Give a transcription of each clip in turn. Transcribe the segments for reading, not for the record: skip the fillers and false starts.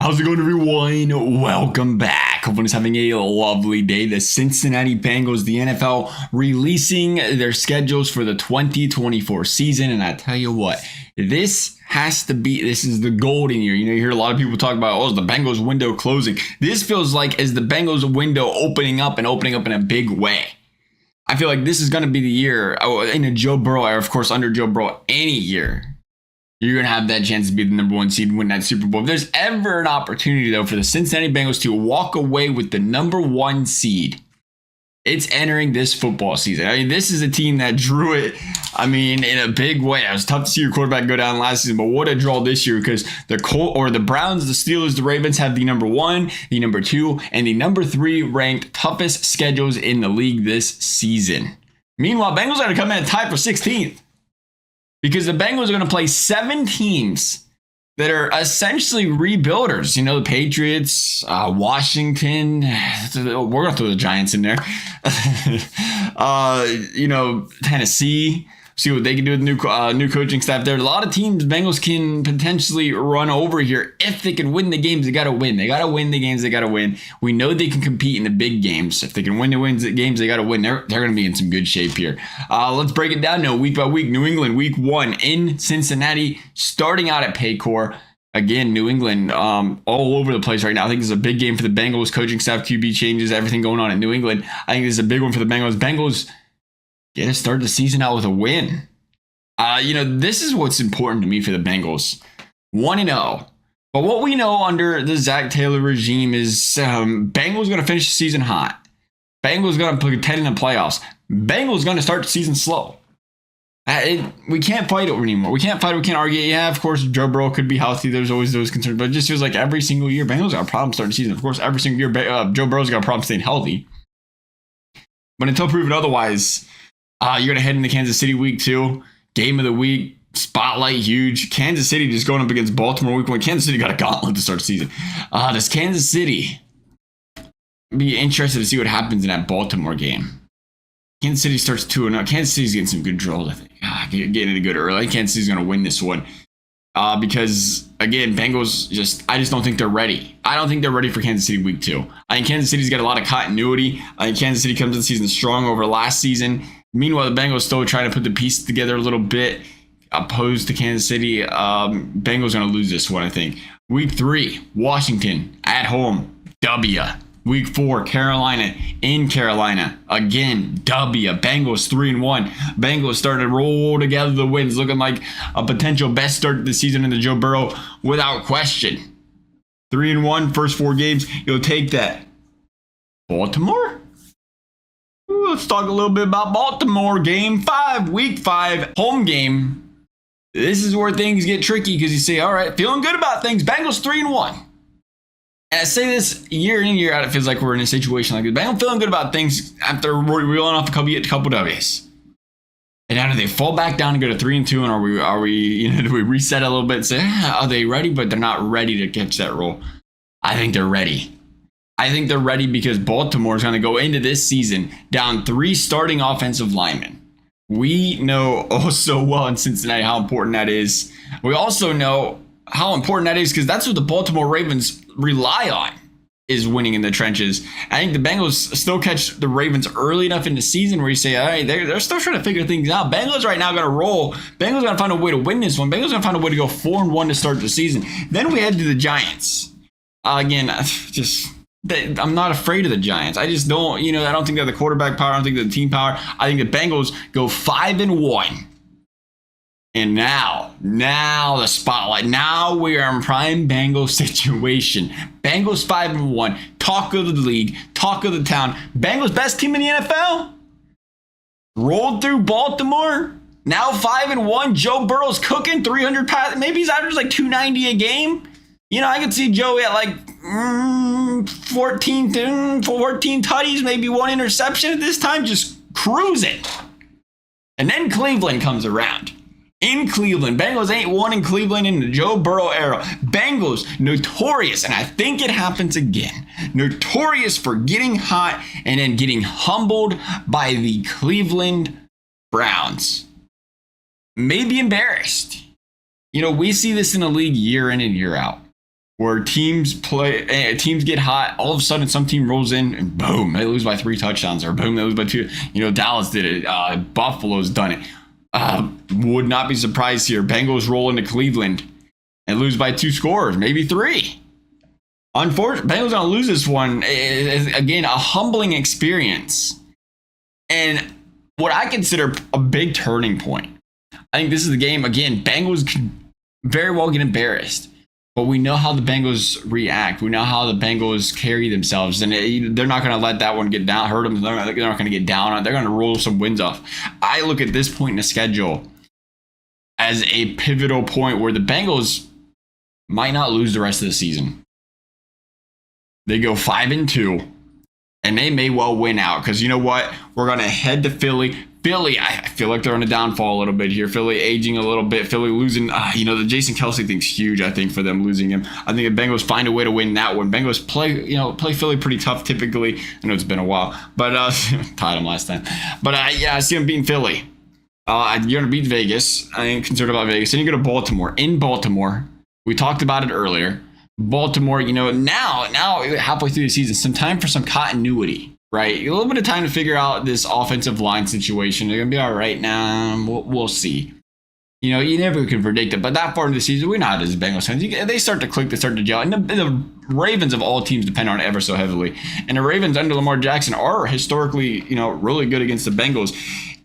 How's it going, everyone? Welcome back. Everyone's having a lovely day. The Cincinnati Bengals, the NFL, releasing their schedules for the 2024 season. And I tell you what, this is the golden year. You hear a lot of people talk about, oh, is the Bengals window closing? This feels like is the Bengals window opening up in a big way. I feel like this is going to be the year in a Joe Burrow era, of course, under Joe Burrow, any year. You're going to have that chance to be the number one seed and win that Super Bowl. If there's ever an opportunity, though, for the Cincinnati Bengals to walk away with the number one seed, it's entering this football season. I mean, this is a team that drew it, in a big way. It was tough to see your quarterback go down last season, but what a draw this year, because the Browns, the Steelers, the Ravens have the number one, the number two, and the number three ranked toughest schedules in the league this season. Meanwhile, Bengals are going to come in and tie for 16th. Because the Bengals are going to play 7 teams that are essentially rebuilders. The Patriots, Washington. We're going to throw the Giants in there. Tennessee. See what they can do with new coaching staff there. A lot of teams Bengals can potentially run over here if they can win the games. They got to win. They got to win the games. They got to win. We know they can compete in the big games. If they can win the games, they got to win. They're going to be in some good shape here. Let's break it down now week by week. New England, week 1 in Cincinnati, starting out at Paycor. Again, New England all over the place right now. I think this is a big game for the Bengals. Coaching staff, QB changes, everything going on in New England. I think this is a big one for the Bengals. Bengals get to start the season out with a win. This is what's important to me for the Bengals. 1-0. But what we know under the Zach Taylor regime is Bengals going to finish the season hot. Bengals going to contend in the playoffs. Bengals going to start the season slow. We can't fight over anymore. We can't argue. Yeah, of course, Joe Burrow could be healthy. There's always those concerns. But it just feels like every single year, Bengals got a problem starting the season. Of course, every single year, Joe Burrow's got a problem staying healthy. But until proven otherwise, you're going to head into Kansas City week 2. Game of the week, spotlight huge. Kansas City just going up against Baltimore week 1. Kansas City got a gauntlet to start the season. Does Kansas City be interested to see what happens in that Baltimore game? Kansas City starts 2-0. Kansas City's getting some good draws, I think. Getting it good early. Kansas City's going to win this one. Because, again, Bengals I just don't think they're ready. I don't think they're ready for Kansas City week 2. I think Kansas City's got a lot of continuity. I think Kansas City comes into the season strong over last season. Meanwhile, the Bengals still trying to put the pieces together a little bit. Opposed to Kansas City, Bengals going to lose this one, I think. Week 3, Washington at home, W. Week 4, Carolina in Carolina. Again, W. Bengals 3-1. Bengals starting to roll together the wins, looking like a potential best start to the season in the Joe Burrow without question. 3-1, first 4 games. You'll take that. Baltimore? Let's talk a little bit about Baltimore. Game 5, week 5, home game. This is where things get tricky because you say, all right, feeling good about things. Bengals 3-1. And I say this year in and year out, it feels like we're in a situation like this. Bengals feeling good about things after reeling off a couple W's. And now do they fall back down and go to 3-2? And are we do we reset a little bit and say, are they ready? But they're not ready to catch that roll. I think they're ready. I think they're ready because Baltimore is going to go into this season down 3 starting offensive linemen. We know oh so well in Cincinnati how important that is. We also know how important that is because that's what the Baltimore Ravens rely on, is winning in the trenches. I think the Bengals still catch the Ravens early enough in the season where you say, all right, they're still trying to figure things out. Bengals right now going to roll. Bengals going to find a way to win this one. Bengals going to find a way to go 4-1 to start the season. Then we head to the Giants. Again, I'm not afraid of the Giants. I just don't, I don't think they're the quarterback power. I don't think they're the team power. I think the Bengals go 5-1. And now the spotlight. Now we are in prime Bengals situation. Bengals 5-1. Talk of the league. Talk of the town. Bengals best team in the NFL. Rolled through Baltimore. Now 5-1. Joe Burrow's cooking 300 passes. Maybe he's averaging like 290 a game. I could see Joey at like 14 tutties, maybe 1 interception at this time, just cruising. And then Cleveland comes around. In Cleveland, Bengals ain't won in Cleveland in the Joe Burrow era. Bengals, notorious, and I think it happens again, notorious for getting hot and then getting humbled by the Cleveland Browns. Maybe embarrassed. We see this in the league year in and year out. where teams get hot. All of a sudden, some team rolls in and boom, they lose by 3 touchdowns, or boom, they lose by 2. Dallas did it. Buffalo's done it. Would not be surprised here. Bengals roll into Cleveland and lose by 2 scores, maybe 3. Unfortunately, Bengals gonna lose this one. Again, a humbling experience, and what I consider a big turning point. I think this is the game. Again, Bengals could very well get embarrassed, but we know how the Bengals react. We know how the Bengals carry themselves, and they're not going to let that one hurt them. They're not going to get down on it. They're going to roll some wins off. I look at this point in the schedule as a pivotal point where the Bengals might not lose the rest of the season. They go 5-2, and they may well win out, because you know what? We're going to head to Philly. Philly, I feel like they're on a downfall a little bit here. Philly aging a little bit. Philly losing, the Jason Kelce thing's huge, I think, for them losing him. I think the Bengals find a way to win that one. Bengals play Philly pretty tough typically. I know it's been a while, but tied them last time. But I see them beating Philly. You're going to beat Vegas. I ain't concerned about Vegas. Then you go to Baltimore. In Baltimore, we talked about it earlier. Baltimore, now halfway through the season, some time for some continuity. Right, a little bit of time to figure out this offensive line situation. They're gonna be all right now. We'll see. You never can predict it, but that far into the season, we're not as Bengals fans. They start to click, they start to gel, and the Ravens of all teams depend on it ever so heavily. And the Ravens under Lamar Jackson are historically, really good against the Bengals.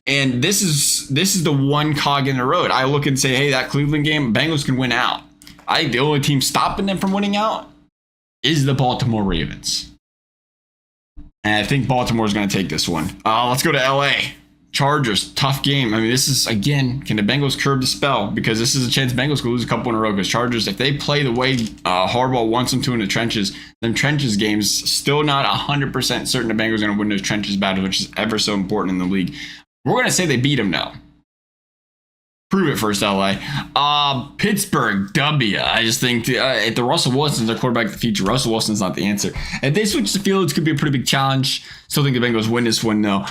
And this is the one cog in the road. I look and say, hey, that Cleveland game, Bengals can win out. I think the only team stopping them from winning out is the Baltimore Ravens. And I think Baltimore is going to take this one. Let's go to LA. Chargers, tough game. I mean, this is, again, can the Bengals curb the spell? Because this is a chance Bengals could lose a couple in a row. Because Chargers, if they play the way Harbaugh wants them to in the trenches, them trenches games, still not 100% certain the Bengals are going to win those trenches battles, which is ever so important in the league. We're going to say they beat them now. Prove it first, LA. Pittsburgh, W. I just think if the Russell Wilson's their quarterback of the future, Russell Wilson's not the answer. If they switch the field, it's going to be a pretty big challenge. Still think the Bengals win this one, though.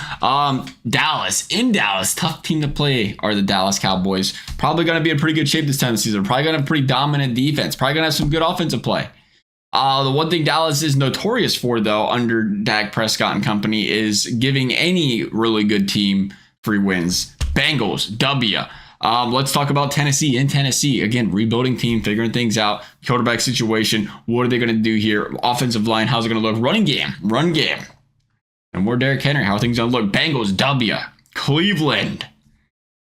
Dallas. In Dallas, tough team to play are the Dallas Cowboys. Probably going to be in pretty good shape this time of the season. Probably going to have a pretty dominant defense. Probably going to have some good offensive play. The one thing Dallas is notorious for, though, under Dak Prescott and company, is giving any really good team free wins. Bengals, W. Let's talk about Tennessee. In Tennessee, again, rebuilding team, figuring things out. Quarterback situation. What are they going to do here? Offensive line, how's it going to look? Run game. And we're Derrick Henry. How are things going to look? Bengals, W. Cleveland.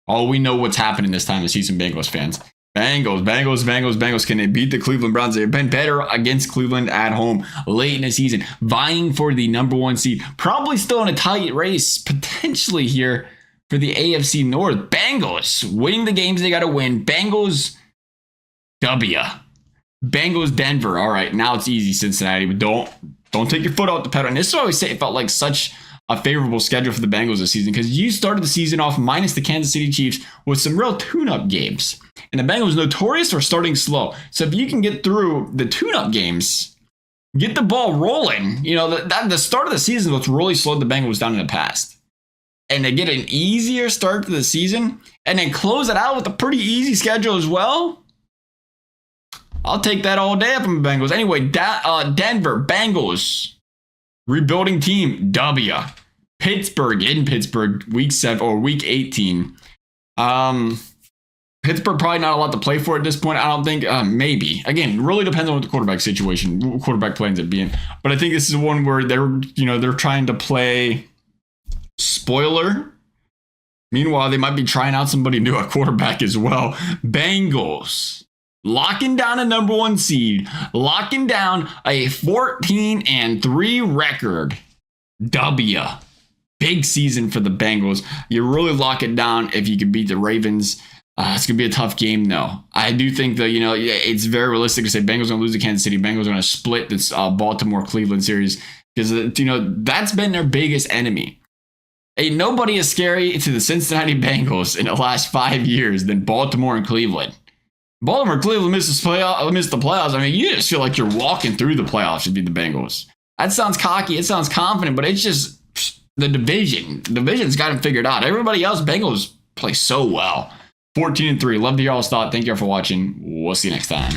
Oh, we know what's happening this time of season, Bengals fans. Bengals. Can they beat the Cleveland Browns? They've been better against Cleveland at home late in the season, vying for the number 1 seed. Probably still in a tight race, potentially here for the AFC North. Bengals winning the games they got to win. Bengals, W. Bengals, Denver. All right, now it's easy, Cincinnati, but don't take your foot off the pedal. And this is why I always say it felt like such a favorable schedule for the Bengals this season, because you started the season off minus the Kansas City Chiefs with some real tune-up games. And the Bengals notorious for starting slow. So if you can get through the tune-up games, get the ball rolling, the start of the season is what's really slowed the Bengals down in the past. And they get an easier start to the season and then close it out with a pretty easy schedule as well. I'll take that all day from the Bengals. Anyway, Denver, Bengals, rebuilding team, W. Pittsburgh, in Pittsburgh, week 18. Pittsburgh probably not a lot to play for at this point. I don't think, maybe. Again, really depends on what the quarterback situation, quarterback plans it being. But I think this is one where they're trying to play spoiler. Meanwhile, they might be trying out somebody new at quarterback as well. Bengals locking down a number 1 seed, locking down a 14-3 record. W. Big season for the Bengals. You really lock it down if you can beat the Ravens. It's going to be a tough game, though. I do think that, it's very realistic to say Bengals going to lose to Kansas City. Bengals are going to split this Baltimore-Cleveland series because, that's been their biggest enemy. Ain't nobody as scary to the Cincinnati Bengals in the last 5 years than Baltimore and Cleveland. Baltimore and Cleveland missed the playoffs. I mean, you just feel like you're walking through the playoffs to beat the Bengals. That sounds cocky. It sounds confident, but it's just the division. The division's got them figured out. Everybody else, Bengals play so well. 14-3. Love to hear y'all's thoughts. Thank you all for watching. We'll see you next time.